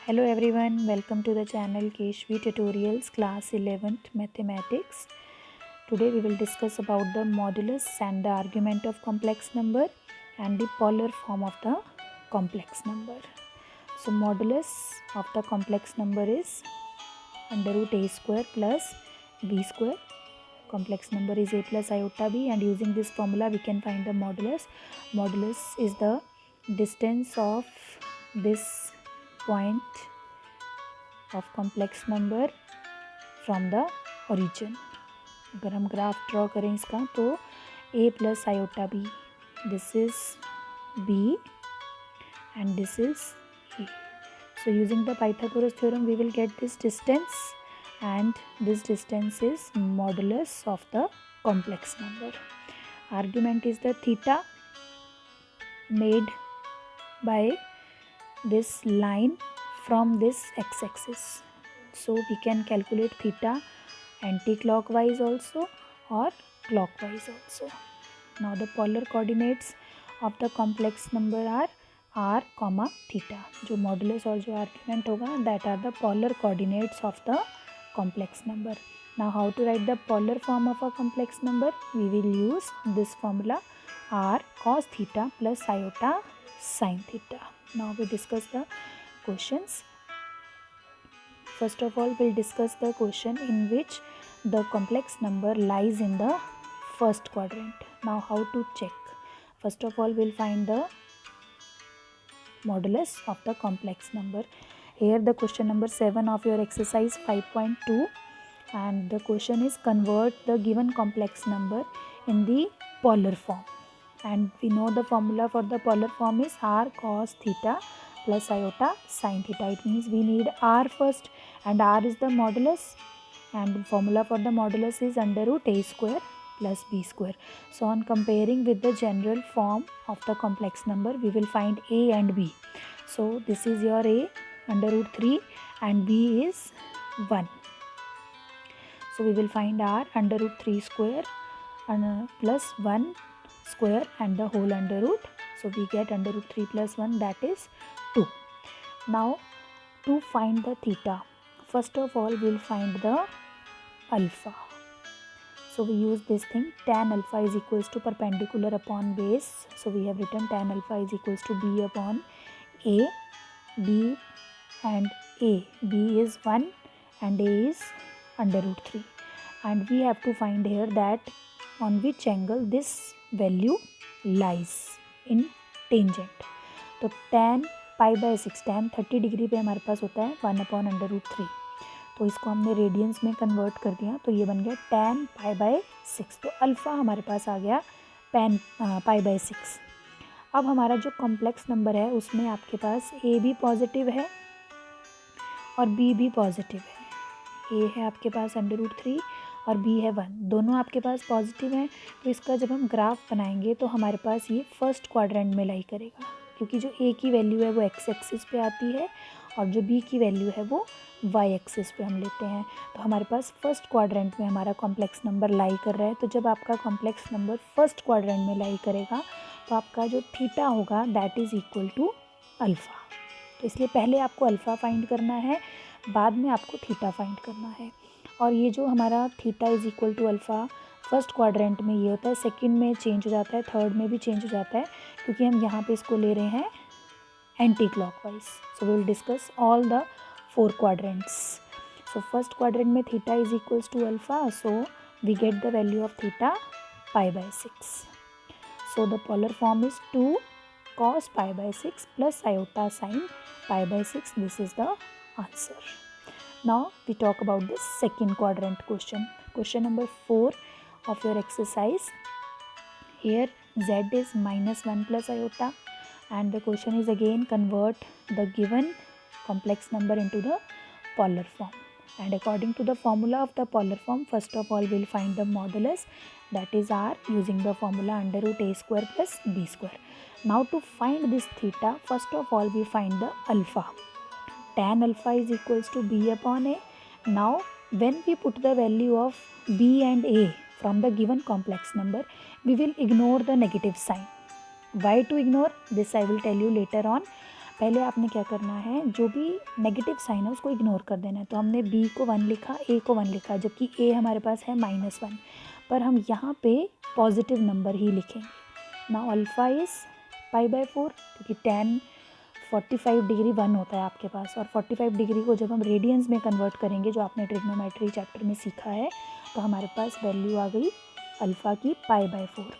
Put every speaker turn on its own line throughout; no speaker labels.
Hello everyone, welcome to the channel Keshvi Tutorials class 11th Mathematics. Today we will discuss about the modulus and the argument of complex number and the polar form of the complex number. So modulus of the complex number is under root a square plus b square. Complex number is a plus iota b, and using this formula we can find the modulus. Modulus is the distance of this point of complex number from the origin. अगर हम graph draw करें इसका तो a plus iota b, this is b and this is a. So using the Pythagoras theorem we will get this distance, and this distance is modulus of the complex number. Argument is the theta made by this line from this x-axis. So we can calculate theta anti-clockwise also or clockwise also. Now the polar coordinates of the complex number are r, theta. जो modulus और जो argument होगा that are the polar coordinates of the complex number. Now how to write the polar form of a complex number? We will use this formula r cos theta plus iota sin theta. Now we discuss the questions. First of all, we'll discuss the question in which the complex number lies in the first quadrant. Now how to check? First of all, we'll find the modulus of the complex number. Here the question number 7 of your exercise 5.2, and the question is convert the given complex number in the polar form. And we know the formula for the polar form is r cos theta plus iota sin theta. It means we need r first, and r is the modulus, and the formula for the modulus is under root a square plus b square. So on comparing with the general form of the complex number, we will find a and b. So this is your a under root 3 and b is 1. So we will find r under root 3 square and plus 1 square and the whole under root. So we get under root 3 plus 1, that is 2. Now to find the theta, first of all we will find the alpha. So we use this thing, tan alpha is equals to perpendicular upon base. So we have written tan alpha is equals to b upon a, b and a. b is 1 and a is under root 3. And we have to find here that on which angle this value lies in tangent. तो tan pi by 6, tan 30 degree पे हमारे पास होता है 1 upon under root 3. तो इसको हमने radiance में convert कर दिया, तो ये बन गया tan पाई बाय 6. तो अल्फ़ा हमारे पास आ गया पाई बाय 6. अब हमारा जो कॉम्प्लेक्स नंबर है उसमें आपके पास a भी पॉजिटिव है और b भी पॉजिटिव है. a है आपके पास अंडर रूट 3 और b है 1, दोनों आपके पास पॉजिटिव हैं. तो इसका जब हम ग्राफ बनाएंगे तो हमारे पास ये फर्स्ट क्वाड्रेंट में लाई करेगा, क्योंकि जो a की वैल्यू है वो x एक्सिस पे आती है और जो b की वैल्यू है वो y एक्सिस पे हम लेते हैं. तो हमारे पास फर्स्ट क्वाड्रेंट में हमारा कॉम्प्लेक्स नंबर लाई कर रहा है. तो जब आपका कॉम्प्लेक्स नंबर फर्स्ट क्वाड्रेंट में लाई करेगा तो आपका जो थीटा होगा that is equal to alpha. तो इसलिए पहले आपको अल्फ़ा फाइंड करना है, बाद में आपको थीटा फाइंड करना है. और ये जो हमारा theta is equal to alpha first quadrant में ये होता है, सेकंड में चेंज हो जाता है, थर्ड में भी चेंज हो जाता है, क्योंकि हम यहाँ पे इसको ले रहे हैं anti clockwise. So we will discuss all the 4 quadrants. So first quadrant में theta is equals to alpha, so we get the value of theta pi by 6. So the polar form is 2 cos pi by 6 plus iota sin pi by 6. This is the answer. Now we talk about the second quadrant question. Question number 4 of your exercise. Here z is minus 1 plus iota, and the question is again convert the given complex number into the polar form. And according to the formula of the polar form, first of all we'll find the modulus, that is r, using the formula under root a square plus b square. Now to find this theta, first of all we find the alpha. Tan alpha is equals to b upon a. Now when we put the value of b and a from the given complex number, we will ignore the negative sign. Why to ignore? This I will tell you later on. पहले आपने क्या करना है, जो भी negative sign है उसको ignore कर देना है। तो हमने b को 1 लिखा, a को 1 लिखा, जबकि a हमारे पास है -1, पर हम यहाँ पे पॉजिटिव नंबर ही लिखेंगे। नाउ अल्फ़ा इज़ π/4, क्योंकि tan 45 डिग्री 1 होता है आपके पास, और 45 डिग्री को जब हम रेडियंस में कन्वर्ट करेंगे, जो आपने ट्रिग्नोमेट्री चैप्टर में सीखा है, तो हमारे पास वैल्यू आ गई अल्फ़ा की π/4।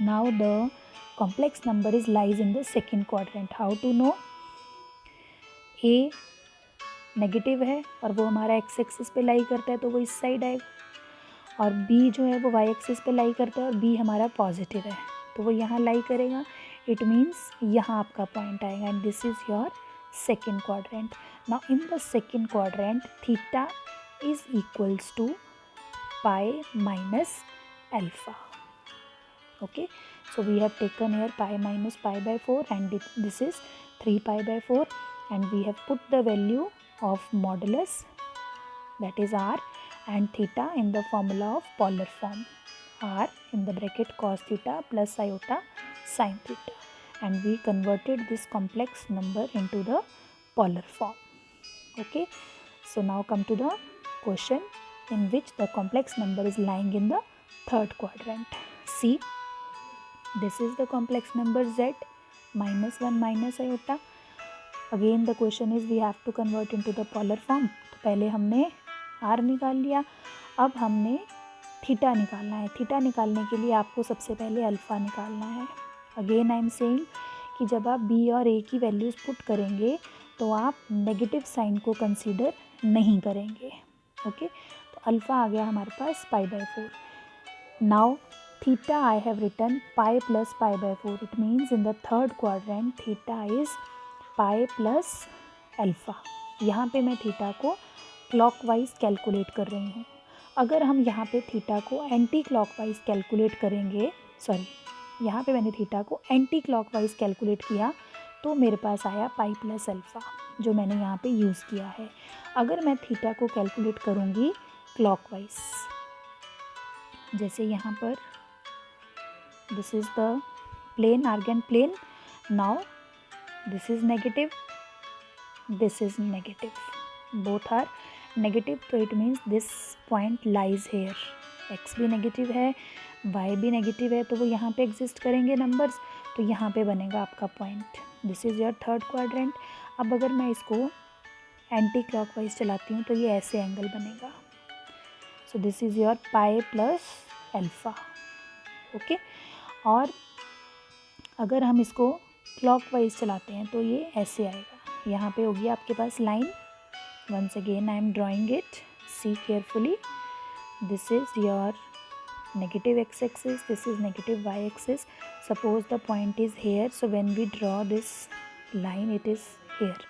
Now the complex number is lies in the second quadrant. How to know? A negative है और वो हमारा एक्स एक्सिस पे लाई करता है, तो वो इस साइड आएगा, और बी जो है वो वाई एक्सिस पे लाई करता है और बी हमारा पॉजिटिव है, तो वो यहाँ लाई करेगा। इट मीन्स यहाँ आपका पॉइंट आएगा, and this is your second quadrant. Now in the second quadrant theta is equals to pi minus alpha. Okay, so we have taken here pi minus π/4, and this is 3 π/4, and we have put the value of modulus, that is r, and theta in the formula of polar form, r in the bracket cos theta plus iota sin theta, and we converted this complex number into the polar form. Okay, so now come to the question in which the complex number is lying in the third quadrant. See, this is the complex number z -1 minus iota. Again the question is we have to convert into the polar form. तो पहले हमने r निकाल लिया, अब हमने theta निकालना है। Theta निकालने के लिए आपको सबसे पहले अल्फ़ा निकालना है। अगेन आई एम सेइंग कि जब आप b और a की वैल्यूज़ पुट करेंगे तो आप नेगेटिव साइन को कंसीडर नहीं करेंगे। ओके, तो अल्फ़ा आ गया हमारे पास π/4। Now theta I have written pi plus π/4. It means in the third quadrant theta is pi plus alpha. यहाँ पे मैं थीटा को क्लॉकवाइज कैलकुलेट कर रही हूँ। अगर हम यहाँ पे थीटा को एंटी क्लॉकवाइज कैलकुलेट करेंगे, सॉरी, यहाँ पे मैंने थीटा को एंटी क्लॉकवाइज कैलकुलेट किया तो मेरे पास आया पाई प्लस अल्फ़ा, जो मैंने यहाँ पे यूज़ किया है। अगर मैं थीटा को कैलकुलेट करूँगी क्लॉकवाइज, जैसे यहाँ पर this is the plane, argand plane. Now this is negative, this is negative, both are negative, तो it means this point lies here. x भी नेगेटिव है, y भी नेगेटिव है, तो वो यहाँ पे एग्जिस्ट करेंगे नंबर्स, तो यहाँ पे बनेगा आपका point. This is your third quadrant. अब अगर मैं इसको एंटी क्लॉकवाइज चलाती हूँ तो ये ऐसे एंगल बनेगा। सो this is your pi plus alpha. Okay, और अगर हम इसको क्लॉकवाइज चलाते हैं तो ये ऐसे आएगा। यहाँ पे होगी आपके पास line. Once again I am drawing it, see carefully. This is your negative x axis, this is negative y axis. Suppose the point is here, so when we draw this line it is here.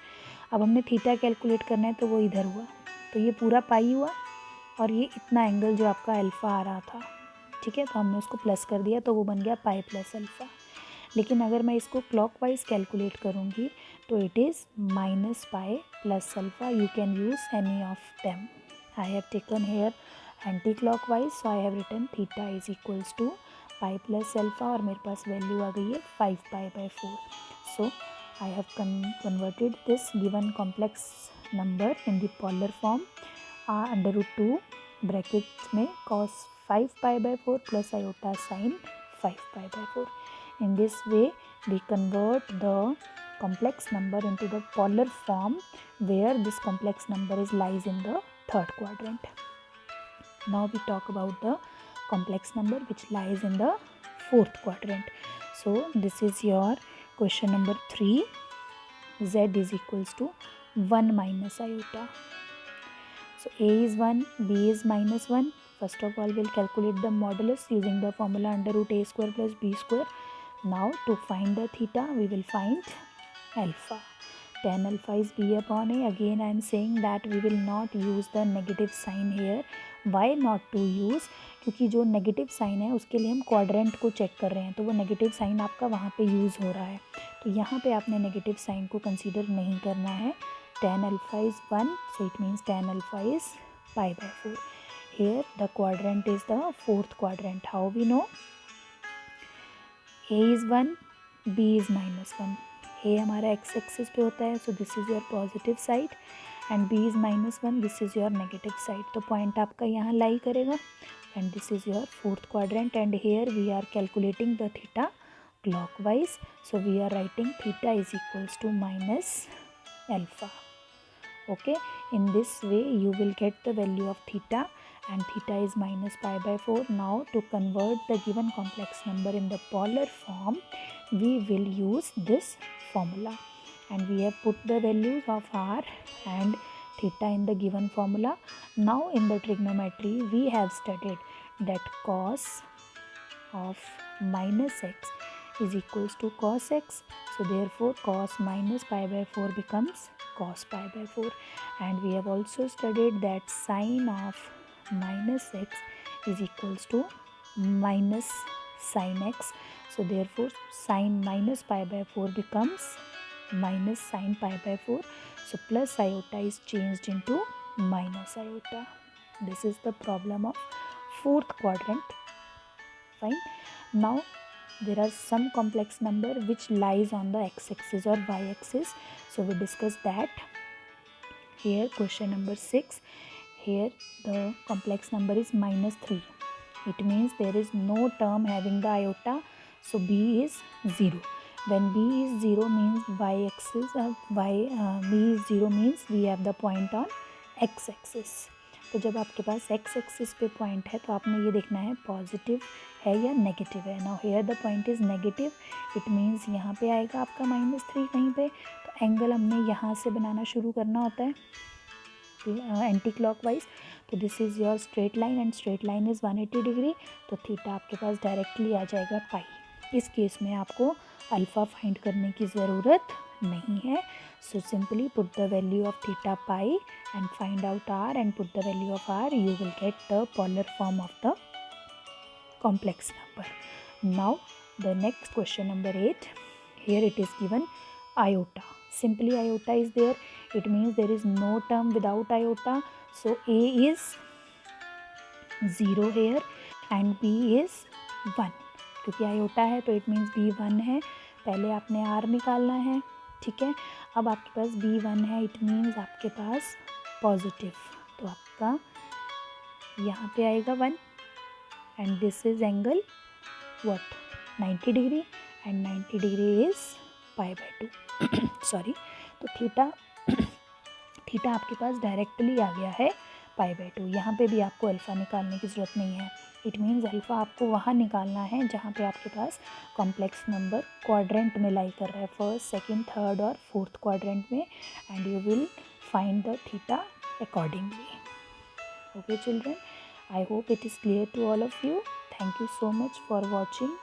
अब हमने theta calculate करना है तो वो इधर हुआ, तो ये पूरा पाई हुआ, और ये इतना एंगल जो आपका अल्फ़ा आ रहा था, ठीक है, तो हमने उसको प्लस कर दिया तो वो बन गया पाई प्लस अल्फ़ा। लेकिन अगर मैं इसको क्लॉकवाइज कैलकुलेट करूँगी तो it is minus pi plus alpha. You can use any of them. I have taken here anti clockwise, so I have written theta is equals to pi plus alpha, और मेरे पास value आ गई है 5 π/4। So I have converted this given complex number in the polar form, √2 bracket में cos 5 π/4 plus iota sin 5 π/4. In this way we convert the complex number into the polar form, where this complex number lies in the third quadrant. Now we talk about the complex number which lies in the fourth quadrant. So this is your question number 3. Z is equals to 1 minus iota. So a is 1, b is -1. First of all, we'll calculate the modulus using the formula √a square plus b square. Now to find the theta, we will find alpha. Tan alpha is b upon a. Again I am saying that we will not use the negative sign here. Why not to use? क्योंकि जो negative sign है उसके लिए हम quadrant को check कर रहे हैं, तो वो नेगेटिव साइन आपका वहाँ पे यूज़ हो रहा है, तो यहाँ पे आपने नेगेटिव साइन को कंसीडर नहीं करना है। Tan alpha is 1, so it means tan alpha is π/4. Here the quadrant is the fourth quadrant. How we know? A is 1, B is -1. ए हमारा एक्स एक्सिस पे होता है, so this is your positive side and B is -1, this is your negative side. तो point आपका यहाँ lie करेगा and this is your fourth quadrant and here we are calculating the theta clockwise, so we are writing theta is equals to minus alpha. Okay, in this way you will get the value of theta and theta is minus pi by 4. Now to convert the given complex number in the polar form we will use this formula and we have put the values of r and theta in the given formula. Now in the trigonometry we have studied that cos of minus x is equals to cos x, so therefore cos minus pi by 4 becomes cos pi by 4 and we have also studied that sine of minus x is equals to minus sine x, so therefore sine minus pi by 4 becomes minus sine pi by 4, so plus iota is changed into minus iota. This is the problem of fourth quadrant. Fine. Now there are some complex number which lies on the x-axis or y-axis, so we discuss that. Here question number 6, here the complex number is -3. It means there is no term having the iota, so b is 0. When b is 0 means y-axis b is 0 means we have the point on x-axis. तो जब आपके पास x axis पे point है तो आपने ये देखना है पॉजिटिव है या नेगेटिव है. Now here the point is negative, it means यहाँ पे आएगा आपका -3 कहीं पे, तो एंगल हमने यहाँ से बनाना शुरू करना होता है एंटी क्लॉकवाइज. तो this is your straight line and straight line is 180 degree, तो थीटा आपके पास डायरेक्टली आ जाएगा पाई. इस केस में आपको अल्फ़ा फाइंड करने की ज़रूरत नहीं है, so simply put the value of theta pi and find out r and put the value of r, you will get the polar form of the complex number. Now the next question number 8, here it is given iota. Simply iota is there, it means there is no term without iota, so a is 0 here and b is 1. क्योंकि iota है तो it means b 1 है. पहले आपने r निकालना है, ठीक है. अब आपके पास b1 है, इट मीन्स आपके पास पॉजिटिव, तो आपका यहाँ पे आएगा 1 and this is angle what 90 degree and 90 degree is pi by 2 sorry. तो थीटा आपके पास डायरेक्टली आ गया है पाई बाय 2. यहाँ पे भी आपको अल्फ़ा निकालने की ज़रूरत नहीं है, इट मीन्स अल्फ़ा आपको वहाँ निकालना है जहाँ पे आपके पास कॉम्प्लेक्स नंबर क्वाड्रेंट में लाई कर रहा है, फर्स्ट सेकंड थर्ड और फोर्थ क्वाड्रेंट में, and you will find the theta accordingly. Okay children, I hope it is clear to all of you. Thank you so much for watching.